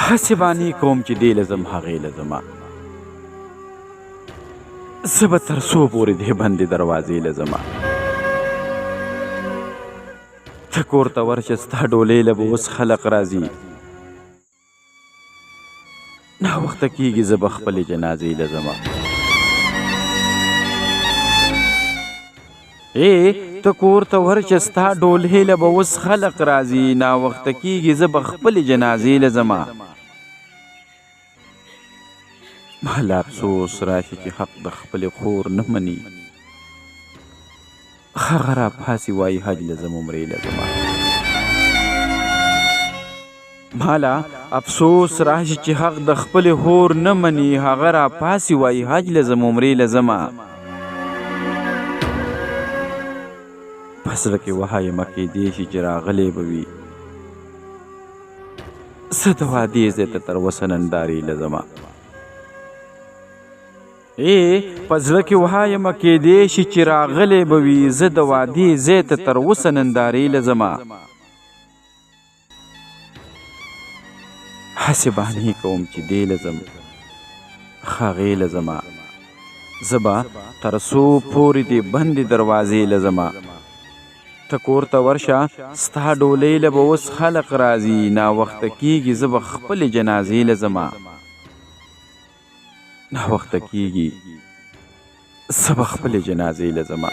هسې بانې کوم چې دې لزم هغې لزما زه به تر څو پورې دې بندې دروازې لزما ته کور ته ورشه ستا ډولۍ له به اوس خلق راځي ناوخته کېږي زه به خپلې جنازې لزما ته کور ته ورشه ستا ډولۍ له به اوس خلق راځي ناوخته کېږي زه به خپلې جنازې لزما ما لا افسوس راشي چې حق د خپلې خور نه مني هغه راپاسي وایي حج لزم عمرې لزما ما لا افسوس راشي چې حق د خپلې خور نه مني هغه راپاسي وایي حج لزم عمرې لزما په زړه کې وهایمه کېدی شي چې راغلی به وي زه د وادې ځای ته تر اوسه نندارې لزما په زړه کې وهایمه کېدی شي چې راغلی به وي زه د وادې ځای ته تر اوسه نندارې لزما هسې بهانې کوم چې دې لزم هغې لزما زه به تر څو پورې دې بندې دروازې لزما ته کور ته ورشه ستا ډولۍ له به اوس خلق راځي ناوخته کېږي زه به خپلې جنازې لزما ناوخته کېږي زه به خپلې جنازې لزما